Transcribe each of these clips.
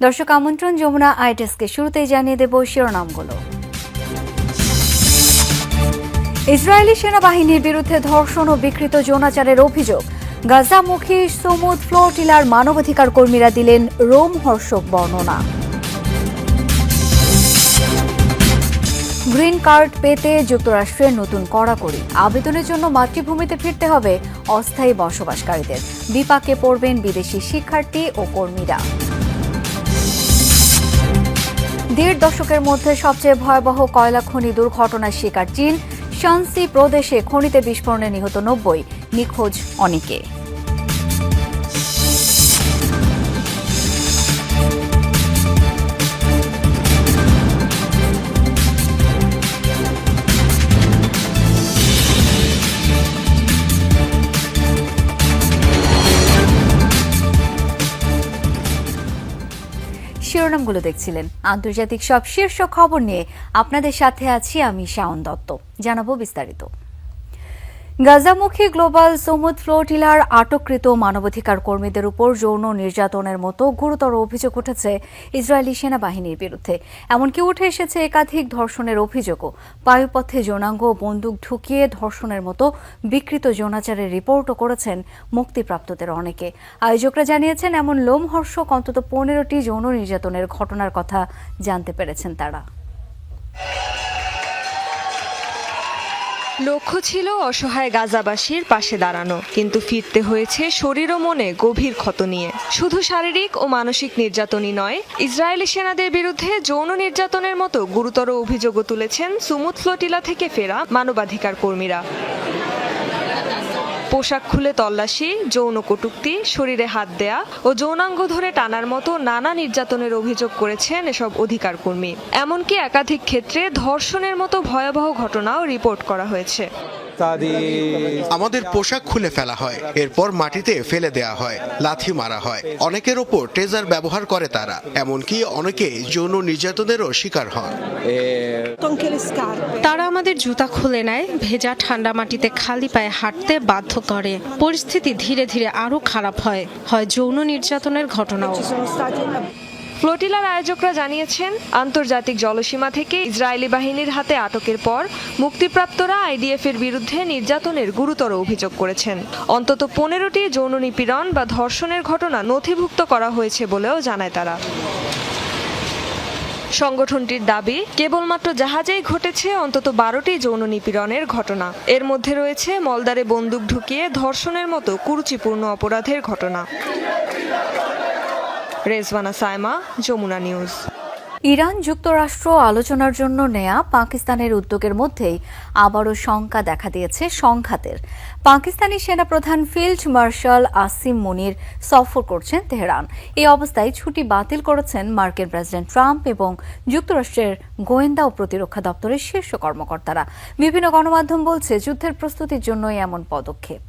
দর্শক আমন্ত্রণ যমুনা আইডেস্কে শুরুতেই জানিয়ে দেব শিরোনামগুলো। ইসরায়েলি সেনাবাহিনীর বিরুদ্ধে ধর্ষণ ও বিকৃত যৌনাচারের অভিযোগ। গাজামুখী সমুদ ফ্লোটিলার মানবাধিকার কর্মীরা দিলেন রোমহর্ষক বর্ণনা। গ্রিন কার্ড পেতে যুক্তরাষ্ট্রের নতুন কড়াকড়ি। আবেদনের জন্য মাতৃভূমিতে ফিরতে হবে অস্থায়ী বসবাসকারীদের। বিপাকে পড়বেন বিদেশি শিক্ষার্থী ও কর্মীরা। ১.৫ দশকের মধ্যে সবচেয়ে ভয়াবহ কয়লা খনি দুর্ঘটনার শিকার চীন। শানসি প্রদেশে খনিতে বিস্ফোরণে নিহত ৯০, নিখোঁজ অনেকে। শিরোনামগুলো দেখছিলেন। আন্তর্জাতিক সব শীর্ষ খবর নিয়ে আপনাদের সাথে আছি আমি শাওন দত্ত। জানাবো বিস্তারিত। গাজামুখী গ্লোবাল সমুদ ফ্লোটিলার আটককৃত মানবাধিকার কর্মীদের উপর যৌন নির্যাতনের মতো গুরুতর অভিযোগ উঠেছে ইসরায়েলি সেনাবাহিনীর বিরুদ্ধে। এমনকি উঠে এসেছে একাধিক ধর্ষণের অভিযোগও। বায়ুপথে যৌনাঙ্গ বন্দুক ঢুকিয়ে ধর্ষণের মতো বিকৃত যৌনাচারের রিপোর্টও করেছেন মুক্তিপ্রাপ্তদের অনেকে। আয়োজকরা জানিয়েছেন এমন লোমহর্ষক অন্তত ১৫টি যৌন নির্যাতনের ঘটনার কথা জানতে পেরেছেন তারা। লক্ষ্য ছিল অসহায় গাজাবাসীর পাশে দাঁড়ানো, কিন্তু ফিরতে হয়েছে শরীর ও মনে গভীর ক্ষত নিয়ে। শুধু শারীরিক ও মানসিক নির্যাতনই নয়, ইসরায়েলি সেনাদের বিরুদ্ধে যৌন নির্যাতনের মতো গুরুতর অভিযোগও তুলেছেন সমুদ ফ্লোটিলা থেকে ফেরা মানবাধিকার কর্মীরা। পোশাক খুলে তল্লাশি, যৌন কটূক্তি, শরীরে হাত দেয়া ও যৌনাঙ্গ ধরে টানার মতো নানা নির্যাতনের অভিযোগ করেছেন এসব অধিকার কর্মী। এমনকি একাধিক ক্ষেত্রে ধর্ষণের মতো ভয়াবহ ঘটনাও রিপোর্ট করা হয়েছে। আমাদের পোশাক খুলে ফেলা হয়, এরপর মাটিতে ফেলে দেয়া হয়, লাথি মারা হয়। অনেকের ওপর ট্রেজার ব্যবহার করে তারা। এমনকি অনেকে যৌন নির্যাতনেরও শিকার হন। তারা আমাদের জুতা খুলে নেয়, ভেজা ঠান্ডা মাটিতে খালি পায়ে হাঁটতে বাধ্য করে। পরিস্থিতি ধীরে ধীরে আরো খারাপ হয় যৌন নির্যাতনের ঘটনাও। ফ্লোটিলার আয়োজকরা জানিয়েছেন, আন্তর্জাতিক জলসীমা থেকে ইসরায়েলি বাহিনীর হাতে আটকের পর মুক্তিপ্রাপ্তরা আইডিএফ এর বিরুদ্ধে নির্যাতনের গুরুতর অভিযোগ করেছেন। অন্তত ১৫টি যৌন নিপীড়ন বা ধর্ষণের ঘটনা নথিভুক্ত করা হয়েছে বলেও জানায় তারা। সংগঠনটির দাবি, কেবলমাত্র জাহাজেই ঘটেছে অন্তত ১২টি যৌন নিপীড়নের ঘটনা। এর মধ্যে রয়েছে মলদারে বন্দুক ঢুকিয়ে ধর্ষণের মতো কুরুচিপূর্ণ অপরাধের ঘটনা। রেজওয়ানা সাইমা, যমুনা নিউজ। ইরান যুক্তরাষ্ট্র আলোচনার জন্য নেয়া পাকিস্তানের উদ্যোগের মধ্যেই আবারও শঙ্কা দেখা দিয়েছে সংঘাতের। পাকিস্তানি সেনাপ্রধান ফিল্ড মার্শাল আসিম মুনির সফর করছেন তেহরান। এই অবস্থায় ছুটি বাতিল করেছেন মার্কিন প্রেসিডেন্ট ট্রাম্প এবং যুক্তরাষ্ট্রের গোয়েন্দা ও প্রতিরক্ষা দপ্তরের শীর্ষ কর্মকর্তারা। বিভিন্ন গণমাধ্যম বলছে যুদ্ধের প্রস্তুতির জন্যই এমন পদক্ষেপ।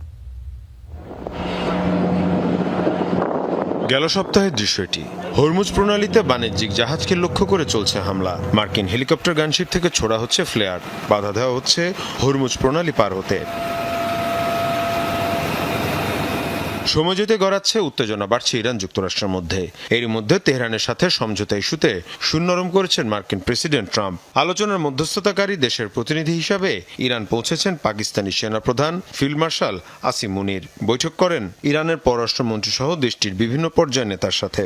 গেল সপ্তাহের দৃশ্য এটি। হরমুজ প্রণালীতে বাণিজ্যিক জাহাজকে লক্ষ্য করে চলছে হামলা। মার্কিন হেলিকপ্টার গানশিপ থেকে ছোড়া হচ্ছে ফ্লেয়ার। বাধা দেওয়া হচ্ছে হরমুজ প্রণালী পার হতে। সময় যেতে গড়াচ্ছে, উত্তেজনা বাড়ছে ইরান যুক্তরাষ্ট্রের মধ্যে। এরই মধ্যে তেহরানের সাথে সমঝোতা ইস্যুতে সুর নরম করেছেন মার্কিন প্রেসিডেন্ট ট্রাম্প। আলোচনার মধ্যস্থতাকারী দেশের প্রতিনিধি হিসাবে ইরান পৌঁছেছেন পাকিস্তানি সেনাপ্রধান ফিল্ড মার্শাল আসিম মুনির। বৈঠক করেন ইরানের পররাষ্ট্রমন্ত্রী সহ দেশটির বিভিন্ন পর্যায়ের নেতার সাথে।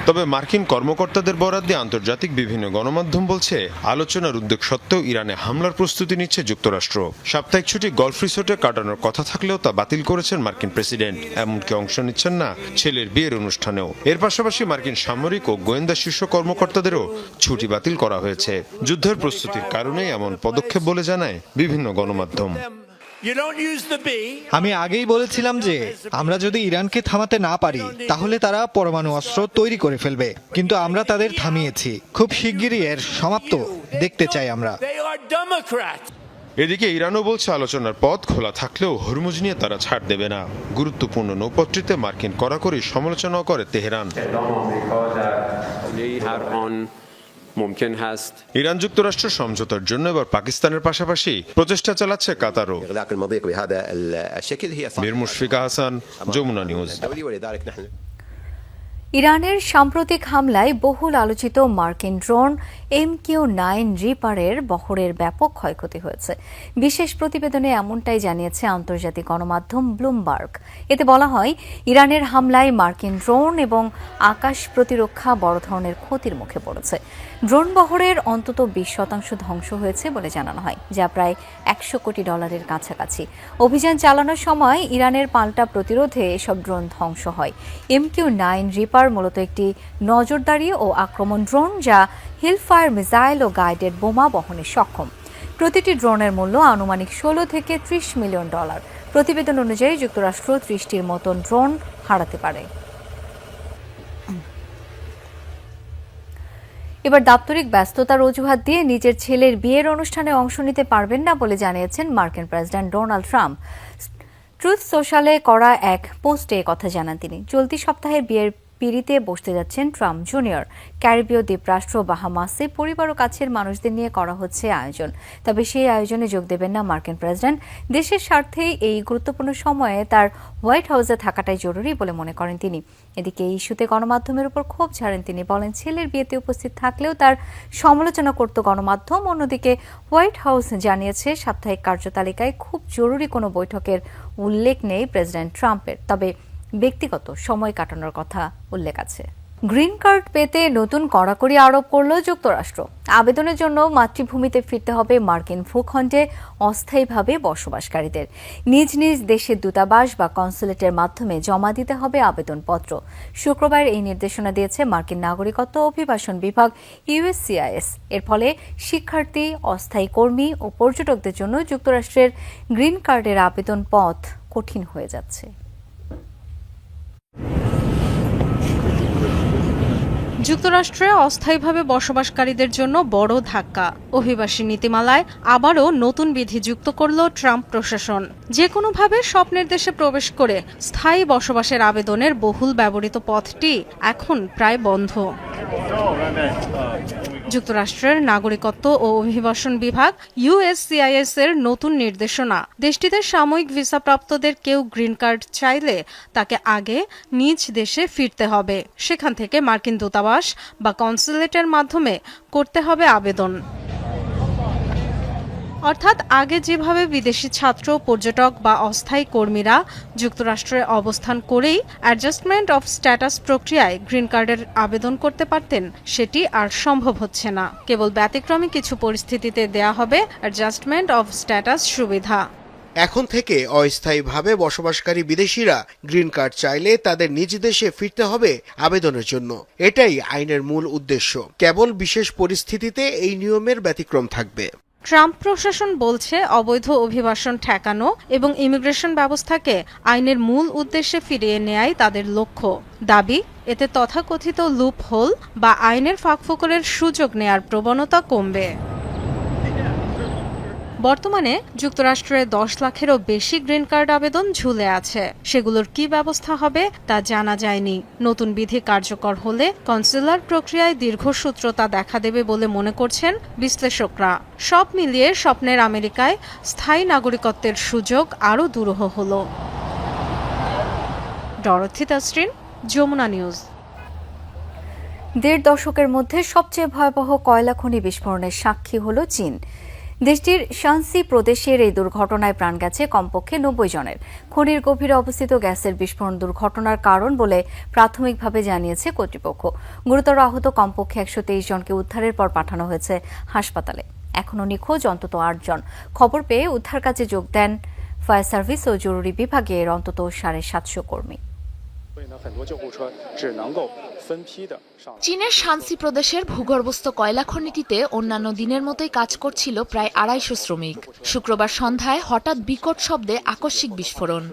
তবে মার্কিন কর্মকর্তাদের বরাত দিয়ে আন্তর্জাতিক বিভিন্ন গণমাধ্যম বলছে, আলোচনার উদ্যোগ সত্ত্বেও ইরানে হামলার প্রস্তুতি নিচ্ছে যুক্তরাষ্ট্র। সাপ্তাহিক ছুটি গলফ রিসোর্টে কাটানোর কথা থাকলেও তা বাতিল করেছেন মার্কিন প্রেসিডেন্ট। এমনকি অংশ নিচ্ছেন না ছেলের বিয়ের অনুষ্ঠানেও। এর পাশাপাশি মার্কিন সামরিক ও গোয়েন্দা শীর্ষ কর্মকর্তাদেরও ছুটি বাতিল করা হয়েছে। যুদ্ধের প্রস্তুতির কারণেই এমন পদক্ষেপ বলে জানায় বিভিন্ন গণমাধ্যম। আমি আগেই বলেছিলাম যে আমরা যদি ইরানকে থামাতে না পারি তাহলে তারা পরমাণু অস্ত্র তৈরি করে ফেলবে, কিন্তু আমরা তাদের থামিয়েছি। খুব শিগগিরই এর সমাপ্ত দেখতে চাই আমরা। এদিকে ইরানও বলছে, আলোচনার পথ খোলা থাকলেও হরমুজ নিয়ে তারা ছাড় দেবে না। গুরুত্বপূর্ণ নৌপথটিতে মার্কিন কড়াকড়ি সমালোচনাও করে তেহরান। ইরান যুক্তরাষ্ট্র সমঝোতার জন্য এবার পাকিস্তানের পাশাপাশি প্রচেষ্টা চালাচ্ছে কাতারও। মীর মুশফিকা হাসান, যমুনা নিউজ। ইরানের সাম্প্রতিক হামলায় বহুল আলোচিত মার্কিন ড্রোন MQ-9 রিপারের বহরের ব্যাপক ক্ষয়ক্ষতি হয়েছে। বিশেষ প্রতিবেদনে এমনটাই জানিয়েছে আন্তর্জাতিক গণমাধ্যম ব্লুমবার্গ। এতে বলা হয়, ইরানের হামলায় মার্কিন ড্রোন এবং আকাশ প্রতিরক্ষা বড় ধরনের ক্ষতির মুখে পড়েছে। ড্রোন বহরের অন্তত 20% ধ্বংস হয়েছে বলে জানানো হয়, যা প্রায় $100 কোটি কাছাকাছি। অভিযান চালানোর সময় ইরানের পাল্টা প্রতিরোধে এসব ড্রোন ধ্বংস হয়। MQ-9 রিপার মূলত একটি নজরদারি ও আক্রমণ ড্রোন, যা হিলফায়ার মিসাইল ও গাইডেড বোমা বহনে সক্ষম। প্রতিটি ড্রোনের মূল্য আনুমানিক $16 থেকে $30 মিলিয়ন। প্রতিবেদন অনুযায়ী যুক্তরাষ্ট্র 30টির মতন ড্রোন হারাতে পারে। এবার দাপ্তরিক ব্যস্ততার অজুহাত দিয়ে নিজের ছেলের বিয়ের অনুষ্ঠানে অংশ নিতে পারবেন না বলে জানিয়েছেন মার্কিন প্রেসিডেন্ট ডোনাল্ড ট্রাম্প। ট্রুথ সোশ্যালে করা এক পোস্টে কথা জানান তিনি। চলতি সপ্তাহে বিয়ের পিঁড়িতে বসতে যাচ্ছেন ট্রাম্প জুনিয়র। ক্যারিবীয় দ্বীপরাষ্ট্র বাহামাসে পরিবার ও কাছের মানুষদের নিয়ে করা হচ্ছে আয়োজন। তবে সেই আয়োজনে যোগ দেবেন না মার্কিন প্রেসিডেন্ট। দেশের স্বার্থে এই গুরুত্বপূর্ণ সময়ে তার হোয়াইট হাউসে থাকাটাই জরুরি বলে মনে করেন তিনি। এদিকে এই ইস্যুতে গণমাধ্যমের উপর ক্ষোভ ঝাড়েন তিনি। বলেন, ছেলের বিয়েতে উপস্থিত থাকলেও তার সমালোচনা করত গণমাধ্যম। অন্যদিকে হোয়াইট হাউস জানিয়েছে, সাপ্তাহিক কার্যতালিকায় খুব জরুরি কোনো বৈঠকের উল্লেখ নেই প্রেসিডেন্ট ট্রাম্পের, তবে ব্যক্তিগত সময় কাটানোর কথা উল্লেখ আছে। গ্রিন কার্ড পেতে নতুন কড়াকড়ি আরোপ করল যুক্তরাষ্ট্র। আবেদনের জন্য মাতৃভূমিতে ফিরতে হবে মার্কিন ভূখণ্ডে অস্থায়ীভাবে বসবাসকারীদের। নিজ নিজ দেশের দূতাবাস বা কনসুলেটের মাধ্যমে জমা দিতে হবে আবেদনপত্র। শুক্রবার এই নির্দেশনা দিয়েছে মার্কিন নাগরিকত্ব অভিবাসন বিভাগ USCIS। এর ফলে শিক্ষার্থী, অস্থায়ী কর্মী ও পর্যটকদের জন্য যুক্তরাষ্ট্রের গ্রিন কার্ডের আবেদন পথ কঠিন হয়ে যাচ্ছে। যুক্তরাষ্ট্রে অস্থায়ীভাবে বসবাসকারীদের জন্য বড় ধাক্কা। অভিবাসী নীতিমালায় আবারও নতুন বিধি যুক্ত করল ট্রাম্প প্রশাসন। যে কোনোভাবে স্বপ্নের দেশে প্রবেশ করে স্থায়ী বসবাসের আবেদনের বহুল ব্যবহৃত পথটি এখন প্রায় বন্ধ। যুক্তরাষ্ট্রের নাগরিকত্ব ও অভিবাসন বিভাগ USCIS এর নতুন নির্দেশনা, দেশটিতে সাময়িক ভিসাপ্রাপ্তদের কেউ গ্রিন কার্ড চাইলে তাকে আগে নিজ দেশে ফিরতে হবে। সেখান থেকে মার্কিন দূতাবাস বা কনসুলেটের মাধ্যমে করতে হবে আবেদন। অর্থাৎ আগে যেভাবে বিদেশি ছাত্র, পর্যটক বা অস্থায়ী কর্মীরা যুক্তরাষ্ট্রে অবস্থান করেই অ্যাডজাস্টমেন্ট অফ স্ট্যাটাস প্রক্রিয়ায় গ্রিন কার্ডের আবেদন করতে পারতেন, সেটি আর সম্ভব হচ্ছে না। কেবল ব্যতিক্রমী কিছু পরিস্থিতিতে দেয়া হবে অ্যাডজাস্টমেন্ট অফ স্ট্যাটাস সুবিধা। এখন থেকে অস্থায়ীভাবে বসবাসকারী বিদেশিরা গ্রিন কার্ড চাইলে তাদের নিজ দেশে ফিরতে হবে আবেদনের জন্য। এটাই আইনের মূল উদ্দেশ্য। কেবল বিশেষ পরিস্থিতিতে এই নিয়মের ব্যতিক্রম থাকবে। ট্রাম্প প্রশাসন বলছে, অবৈধ অভিবাসন ঠেকানো এবং ইমিগ্রেশন ব্যবস্থাকে আইনের মূল উদ্দেশ্যে ফিরিয়ে নেয়াই তাদের লক্ষ্য। দাবি, এতে তথাকথিত লুপ হোল বা আইনের ফাঁকফোকরের সুযোগ নেয়ার প্রবণতা কমবে। বর্তমানে যুক্তরাষ্ট্রে 10 লাখেরও বেশি গ্রিন কার্ড আবেদন ঝুলে আছে। সেগুলোর কি ব্যবস্থা হবে তা জানা যায়নি। নতুন বিধি কার্যকর হলে কনসুলার প্রক্রিয়ায় দীর্ঘসূত্রতা দেখা দেবে বলে মনে করছেন বিশ্লেষকরা। সব মিলিয়ে স্বপ্নের আমেরিকায় স্থায়ী নাগরিকত্বের সুযোগ আরও দুরূহ হল। Dorothy Tasrin, Jamuna news. 1.5 দশকের মধ্যে সবচেয়ে ভয়াবহ কয়লা খনি বিস্ফোরণের সাক্ষী হল চীন। দেশটির শানসি প্রদেশের এই দুর্ঘটনায় প্রাণ গেছে কমপক্ষে 90 জনের। খনির গভীরে অবস্থিত গ্যাসের বিস্ফোরণ দুর্ঘটনার কারণ বলে প্রাথমিকভাবে জানিয়েছে কর্তৃপক্ষ। গুরুতর আহত কমপক্ষে 123 জনকে উদ্ধারের পর পাঠানো হয়েছে হাসপাতালে। এখনও নিখোঁজ অন্তত 8 জন। খবর পেয়ে উদ্ধার কাজে যোগ দেন ফায়ার সার্ভিস ও জরুরি বিভাগের অন্তত 750 কর্মী। চীনের শানসি প্রদেশের ভূগর্ভস্থ কয়লা খনিটিতে অন্যান্য দিনের মতোই কাজ করছিল প্রায় 250 শ্রমিক। শুক্রবার সন্ধ্যায় হঠাৎ বিকট শব্দে আকস্মিক বিস্ফোরণ।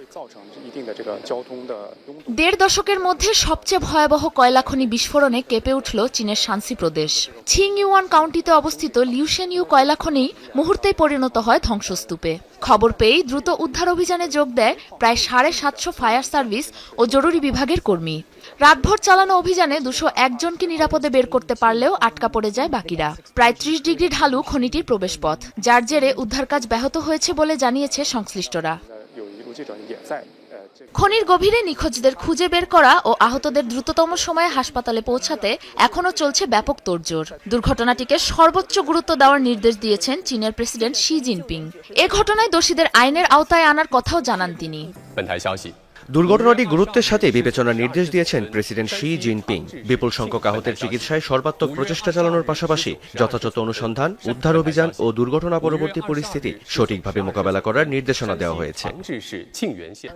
1.5 দশকের মধ্যে সবচেয়ে ভয়াবহ কয়লা খনি বিস্ফোরণে কেঁপে উঠল চীনের শানসি প্রদেশ। ছিংইউয়ান কাউন্টিতে অবস্থিত লিউশেনইউ কয়লা খনি মুহূর্তেই পরিণত হয় ধ্বংসস্তূপে। খবর পেয়েই দ্রুত উদ্ধার অভিযানে যোগ দেয় প্রায় 750 ফায়ার সার্ভিস ও জরুরি বিভাগের কর্মী। রাতভর চালানো অভিযানে 201 জনকে নিরাপদে বের করতে পারলেও আটকা পড়ে যায় বাকিরা। প্রায় 30 ডিগ্রি ঢালু খনিটির প্রবেশপথ, যার জেরে উদ্ধার কাজ ব্যাহত হয়েছে বলে জানিয়েছে সংশ্লিষ্টরা। খনির গভীরে নিখোঁজদের খুঁজে বের করা ও আহতদের দ্রুততম সময়ে হাসপাতালে পৌঁছাতে এখনও চলছে ব্যাপক তোড়জোড়। দুর্ঘটনাটিকে সর্বোচ্চ গুরুত্ব দেওয়ার নির্দেশ দিয়েছেন চীনের প্রেসিডেন্ট শি জিনপিং। এ ঘটনায় দোষীদের আইনের আওতায় আনার কথাও জানান তিনি। দুর্ঘটনাটি গুরুত্বের সাথে বিবেচনার নির্দেশ দিয়েছেন প্রেসিডেন্ট শি জিনপিং। বিপুল সংখ্যক আহতের চিকিৎসায় সর্বাত্মক প্রচেষ্টা চালানোর পাশাপাশি যথাযথ অনুসন্ধান, উদ্ধার অভিযান ও দুর্ঘটনা পরবর্তী পরিস্থিতি সঠিকভাবে মোকাবেলা করার নির্দেশনা দেওয়া হয়েছে।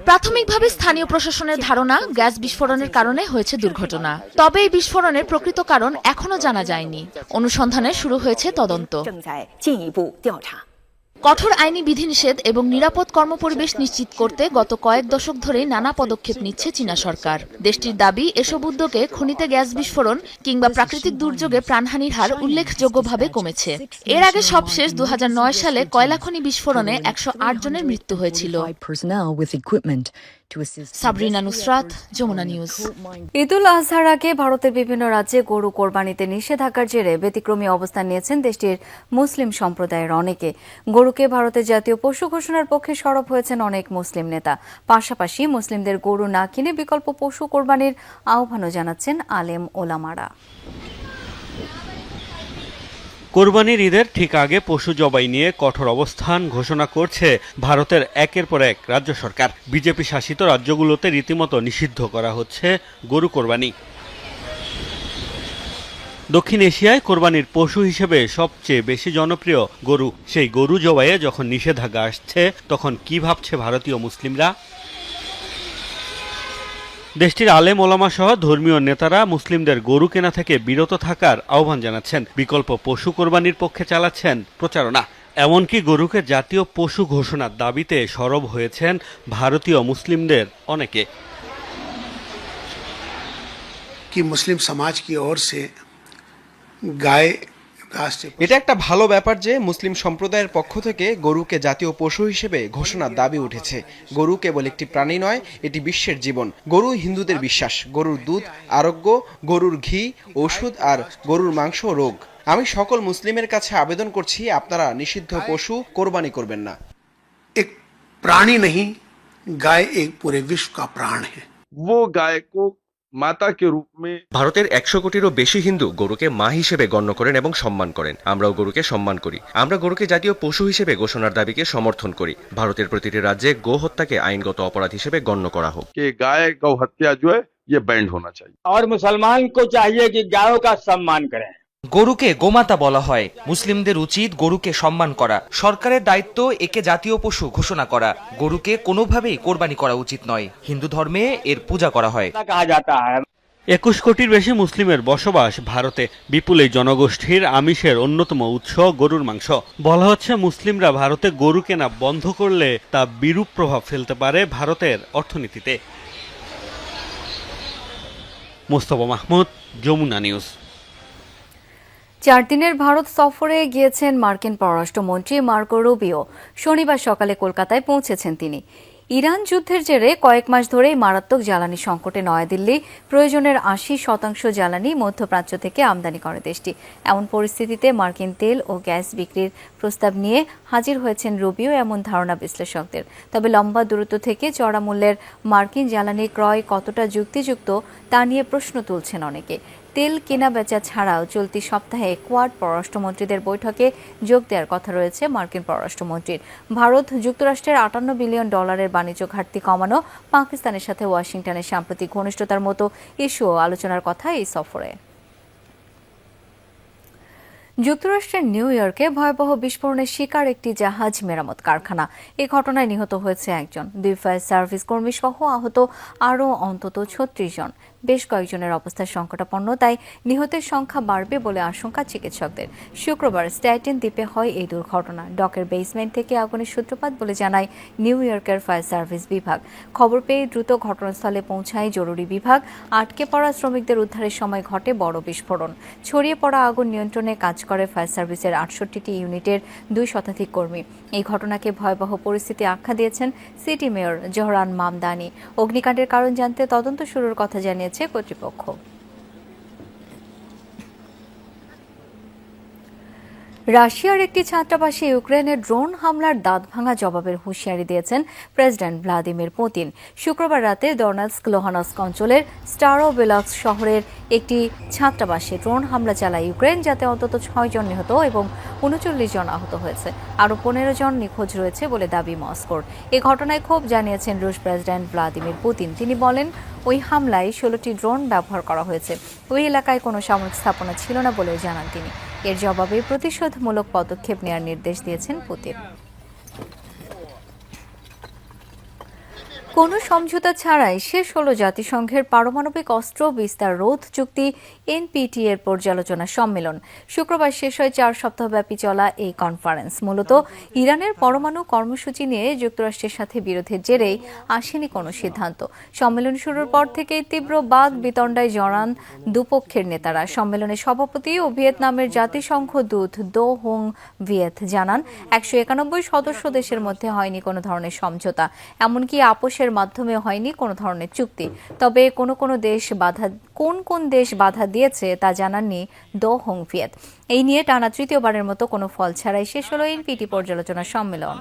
প্রাথমিকভাবে স্থানীয় প্রশাসনের ধারণা গ্যাস বিস্ফোরণের কারণে হয়েছে দুর্ঘটনা। তবে এই বিস্ফোরণের প্রকৃত কারণ এখনো জানা যায়নি। অনুসন্ধানে শুরু হয়েছে তদন্ত। কঠোর আইনি বিধিনিষেধ এবং নিরাপদ কর্মপরিবেশ নিশ্চিত করতে গত কয়েক দশক ধরেই নানা পদক্ষেপ নিচ্ছে চীনা সরকার। দেশটির দাবি, এসব উদ্যোগে খনিতে গ্যাস বিস্ফোরণ কিংবা প্রাকৃতিক দুর্যোগে প্রাণহানির হার উল্লেখযোগ্যভাবে কমেছে। এর আগে সবশেষ 2009 সালে কয়লা খনি বিস্ফোরণে 108 জনের মৃত্যু হয়েছিল। সাবরিনা নুসরাত, যমুনা নিউজ। ঈদুল আজহার আগে ভারতের বিভিন্ন রাজ্যে গরু কোরবানিতে নিষেধাজ্ঞার জেরে ব্যতিক্রমী অবস্থান নিয়েছেন দেশটির মুসলিম সম্প্রদায়ের অনেকে। গরুকে ভারতের জাতীয় পশু ঘোষণার পক্ষে সরব হয়েছেন অনেক মুসলিম নেতা। পাশাপাশি মুসলিমদের গরু না কিনে বিকল্প পশু কোরবানির আহ্বানও জানাচ্ছেন আলেম ওলামারা। কোরবানির ঈদের ঠিক আগে পশু জবাই নিয়ে কঠোর অবস্থান ঘোষণা করছে ভারতের একের পর এক রাজ্য সরকার। বিজেপি শাসিত রাজ্যগুলোতে রীতিমতো নিষিদ্ধ করা হচ্ছে গরু কোরবানি। দক্ষিণ এশিয়ায় কোরবানির পশু হিসেবে সবচেয়ে বেশি জনপ্রিয় গরু। সেই গরু জবাইয়ে যখন নিষেধাজ্ঞা আসছে, তখন কি ভাবছে ভারতীয় মুসলিমরা? দেশটির আলেম ওলামা সহ ধর্মীয় নেতারা মুসলিমদের গরু কেনা থেকে বিরত থাকার আহ্বান জানাচ্ছেন। বিকল্প পশু কোরবানির পক্ষে চালাচ্ছেন প্রচারণা। এমনকি গরুকে জাতীয় পশু ঘোষণার দাবিতে সরব হয়েছেন ভারতীয় মুসলিমদের অনেকে। कि मुस्लिम समाज की ओर से गाय এটা একটা ভালো ব্যাপার যে মুসলিম সম্প্রদায়ের পক্ষ থেকে গরুকে জাতীয় পশু হিসেবে ঘোষণার দাবি উঠেছে। গরু কেবল একটি প্রাণী নয়, এটি বিশ্বের জীবন। গরু হিন্দুদের বিশ্বাস। গরুর দুধ আরোগ্য, গরুর ঘি ওষুধ, আর গরুর মাংস রোগ। আমি সকল মুসলিমের কাছে আবেদন করছি, আপনারা নিষিদ্ধ পশু কোরবানি করবেন না। एक प्राणी नहीं, गाय एक पूरे विश्व का प्राण है। वो गाय को মাতা কে রূপ মে। ভারতের 100 কোটিরও বেশি হিন্দু গরুকে মা হিসেবে গণ্য করেন এবং সম্মান করেন। আমরাও গরুকে সম্মান করি। আমরা গরুকে জাতীয় পশু হিসেবে ঘোষণার দাবিকে সমর্থন করি। ভারতের প্রতিটি রাজ্যে গো হত্যাকে আইনগত অপরাধ হিসেবে গণ্য করা হোক। কে গায় গৌ হত্যা जो है ये बैंड होना चाहिए और मुसलमान को चाहिए कि गायों का सम्मान करें। গরুকে গোমাতা বলা হয়। মুসলিমদের উচিত গরুকে সম্মান করা। সরকারের দায়িত্ব একে জাতীয় পশু ঘোষণা করা। গরুকে কোনোভাবেই কোরবানি করা উচিত নয়। হিন্দু ধর্মে এর পূজা করা হয়। 21 কোটির বেশি মুসলিমের বসবাস ভারতে। বিপুল এই জনগোষ্ঠীর আমিষের অন্যতম উৎস গরুর মাংস। বলা হচ্ছে, মুসলিমরা ভারতে গরু কেনা বন্ধ করলে তা বিরূপ প্রভাব ফেলতে পারে ভারতের অর্থনীতিতে। মোস্তফা মাহমুদ, যমুনা নিউজ। 4 দিনের ভারত সফরে গিয়েছেন মার্কিন পররাষ্ট্রমন্ত্রী মার্কো রুবিও। শনিবার সকালে কলকাতায় পৌঁছেছেন তিনি। ইরান যুদ্ধের জেরে কয়েক মাস ধরেই মারাত্মক জ্বালানি সংকটে নয়াদিল্লি প্রয়োজনের 80% জ্বালানি মধ্যপ্রাচ্য থেকে আমদানি করে দেশটি। এমন পরিস্থিতিতে মার্কিন তেল ও গ্যাস বিক্রির প্রস্তাব নিয়ে হাজির হয়েছেন রুবিও, এমন ধারণা বিশ্লেষকদের। তবে লম্বা দূরত্ব থেকে চড়া মূল্যের মার্কিন জ্বালানি ক্রয় কতটা যুক্তিযুক্ত তা নিয়ে প্রশ্ন তুলছেন অনেকে। তেল কেনা বেচা ছাড়াও চলতি সপ্তাহে কোয়াড পররাষ্ট্রমন্ত্রীদের বৈঠকে যোগ দেওয়ার কথা রয়েছে মার্কিন পররাষ্ট্রমন্ত্রীর। ভারত যুক্তরাষ্ট্রের $58 বিলিয়ন বাণিজ্য ঘাটতি কমানো, পাকিস্তানের সাথে ওয়াশিংটনের সাম্প্রতিক ঘনিষ্ঠতার মতো ইস্যুও আলোচনার কথা এই সফরে। যুক্তরাষ্ট্রের নিউ ইয়র্কে ভয়াবহ বিস্ফোরণের শিকার একটি জাহাজ মেরামত কারখানা। এই ঘটনায় নিহত হয়েছে একজন, 2 ফায়ার সার্ভিস কর্মী সহ আহত আরও অন্তত 36 জন। বেশ কয়েকজনের অবস্থা সংকটাপন্ন, তাই নিহতের সংখ্যা বাড়বে বলে আশঙ্কা চিকিৎসকদের। শুক্রবার স্ট্যাটেন দ্বীপে হয় এই দুর্ঘটনা। ডকের বেসমেন্ট থেকে আগুনের সূত্রপাত বলে জানায় নিউ ইয়র্কের ফায়ার সার্ভিস বিভাগ। খবর পেয়ে দ্রুত ঘটনাস্থলে পৌঁছায় জরুরি বিভাগ। আটকে পড়া শ্রমিকদের উদ্ধারের সময় ঘটে বড় বিস্ফোরণ। ছড়িয়ে পড়া আগুন নিয়ন্ত্রণে কাজ করে ফায়ার সার্ভিসের 68টি ইউনিটের 2 শতাধিক কর্মী। এই ঘটনাকে ভয়াবহ পরিস্থিতি আখ্যা দিয়েছেন সিটি মেয়র জোহরান মামদানি। অগ্নিকাণ্ডের কারণ জানতে তদন্ত শুরুর কথা জানিয়েছে কর্তৃপক্ষ। রাশিয়ার একটি ছাত্রাবাসে ইউক্রেনের ড্রোন হামলার দাঁতভাঙা জবাবের হুঁশিয়ারি দিয়েছেন প্রেসিডেন্ট ভ্লাদিমির পুতিন। শুক্রবার রাতে দনেৎস্ক লুহানস্ক অঞ্চলের স্টারোবেলস্ক শহরের একটি ছাত্রাবাসে ড্রোন হামলা চালায় ইউক্রেন, যাতে অন্তত 6 জন নিহত এবং 39 জন আহত হয়েছে। আরও 15 জন নিখোঁজ রয়েছে বলে দাবি মস্কোর। এ ঘটনায় ক্ষোভ জানিয়েছেন রুশ প্রেসিডেন্ট ভ্লাদিমির পুতিন। তিনি বলেন, ওই হামলায় 16টি ড্রোন ব্যবহার করা হয়েছে। ওই এলাকায় কোনো সামরিক স্থাপনা ছিল না বলেও জানান তিনি। এর জবাবে প্রতিশোধমূলক পদক্ষেপ নেওয়ার নির্দেশ দিয়েছেন পুতিন। কোনো সমঝোতা ছাড়াই শেষ হলো জাতিসংঘের পারমাণবিক অস্ত্র বিস্তার রোধ চুক্তি এনপিটি এর পর্যালোচনা সম্মেলন। শুক্রবার শেষ হয় 4 সপ্তাহব্যাপী চলা এই কনফারেন্স। মূলত ইরানের পরমাণু কর্মসূচি নিয়ে যুক্তরাষ্ট্রের সাথে বিরোধের জেরেই আসেনি কোনো সিদ্ধান্ত। সম্মেলন শুরুর পর থেকেই তীব্র বাদ বিতণ্ডায় জড়ান দুপক্ষের নেতারা। সম্মেলনের সভাপতি ও ভিয়েতনামের জাতিসংঘ দূত দো হোং ভিয়েত জানান, 191 সদস্য দেশের মধ্যে হয়নি কোনো ধরনের সমঝোতা, এমনকি আপোষের মাধ্যমে হয়নি কোনো ধরনের চুক্তি। তবে কোন দেশ বাধা দিয়েছে তা জানাননি দো হোং ভিয়েত। এই নিয়ে টানা তৃতীয়বারের মতো কোনো ফল ছাড়াই শেষ হলো এনপিটি পর্যালোচনা সম্মেলন।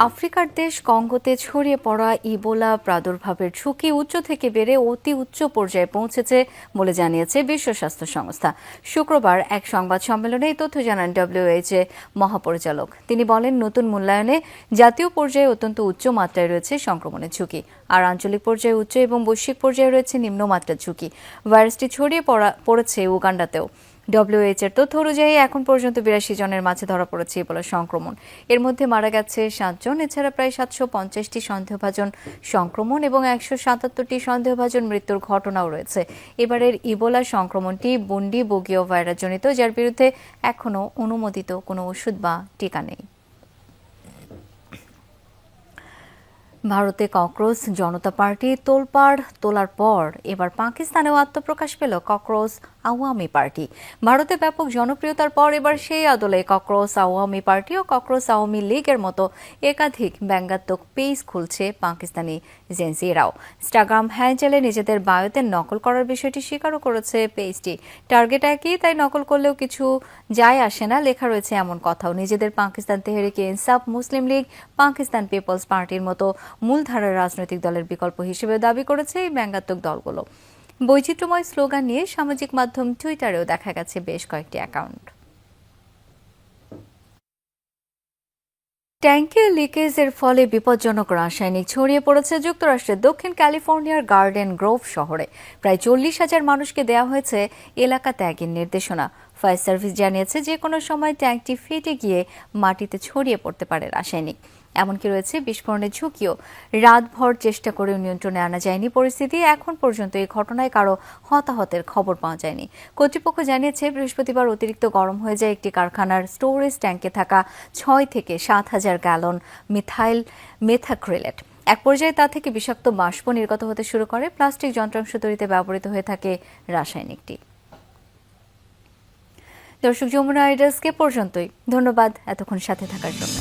আফ্রিকার দেশ কঙ্গোতে ছড়িয়ে পড়া ইবোলা প্রাদুর্ভাবের ঝুঁকি উচ্চ থেকে বেড়ে অতি উচ্চ পর্যায়ে পৌঁছেছে বলে জানিয়েছে বিশ্ব স্বাস্থ্য সংস্থা। শুক্রবার এক সংবাদ সম্মেলনে এই তথ্য জানান WHO মহাপরিচালক। তিনি বলেন, নতুন মূল্যায়নে জাতীয় পর্যায়ে অত্যন্ত উচ্চ মাত্রায় রয়েছে সংক্রমণের ঝুঁকি, আর আঞ্চলিক পর্যায়ে উচ্চ এবং বৈশ্বিক পর্যায়ে রয়েছে নিম্নমাত্রার ঝুঁকি। ভাইরাসটি ছড়িয়ে পড়েছে উগান্ডাতেও। WHO এর তথ্য অনুযায়ী এখন পর্যন্ত 82 জনের মাঝে ধরা পড়েছে ইবোলা সংক্রমণ। এর মধ্যে মারা গেছে 7 জন। এছাড়া প্রায় 750টি সন্দেহভাজন সংক্রমণ এবং 177টি সন্দেহভাজন মৃত্যুর ঘটনাও রয়েছে। এবারের ইবোলা সংক্রমণটি বুন্ডি বগীয় ভাইরাস জনিত, যার বিরুদ্ধে এখনও অনুমোদিত কোনো ওষুধ বা টিকা নেই। ভারতে ককরোচ জনতা পার্টি তোলার পর এবার পাকিস্তানেও আত্মপ্রকাশ পেল ককরোচ আওয়ামী পার্টি। ভারতে ব্যাপক জনপ্রিয়তার পর এবার সেই আদলে ককরোচ আওয়ামী পার্টি ও ককরোচ আওয়ামী লীগের মতো একাধিক ব্যঙ্গাত্মক পেজ খুলছে পাকিস্তানি জেনজিরাও। ইনস্টাগ্রাম হ্যান্ডেলে নিজেদের বায়োতে নকল করার বিষয়টি স্বীকারও করেছে পেজটি। টার্গেট একই, তাই নকল করলেও কিছু যায় আসে না লেখা রয়েছে এমন কথাও। নিজেদের পাকিস্তান তেহরিকে ইনসাফ, মুসলিম লীগ, পাকিস্তান পিপলস পার্টির মতো মূলধারার রাজনৈতিক দলের বিকল্প হিসেবে দাবি করেছে এই ব্যঙ্গাত্মক দলগুলো। বৈচিত্র্যময় স্লোগান নিয়ে সামাজিক মাধ্যম টুইটারেও দেখা গেছে বেশ কয়েকটি অ্যাকাউন্ট। ট্যাঙ্কে লিকেজের ফলে বিপজ্জনক রাসায়নিক ছড়িয়ে পড়েছে যুক্তরাষ্ট্রের দক্ষিণ ক্যালিফোর্নিয়ার গার্ডেন গ্রোভ শহরে। প্রায় 40,000 মানুষকে দেওয়া হয়েছে এলাকা ত্যাগের নির্দেশনা। ফায়ার সার্ভিস জানিয়েছে, যে কোনো সময় ট্যাঙ্কটি ফেটে গিয়ে মাটিতে ছড়িয়ে পড়তে পারে রাসায়নিক। এমনকি রয়েছে বিস্ফোরণের ঝুঁকিও। রাতভর চেষ্টা করেও নিয়ন্ত্রণে আনা যায়নি পরিস্থিতি। এখন পর্যন্ত এই ঘটনায় কারো হতাহতের খবর পাওয়া যায়নি। কর্তৃপক্ষ জানিয়েছে, বৃহস্পতিবার অতিরিক্ত গরম হয়ে যায় একটি কারখানার স্টোরেজ ট্যাঙ্কে থাকা 6 থেকে 7,000 গ্যালন মেথাক্রিলেট। এক পর্যায়ে তা থেকে বিষাক্ত বাষ্প নির্গত হতে শুরু করে। প্লাস্টিক যন্ত্রাংশ তৈরিতে ব্যবহৃত হয়ে থাকে রাসায়নিকটি। দর্শক, যমুনা আইডলসকে পর্যন্তই। ধন্যবাদ এতক্ষণ সাথে থাকার জন্য।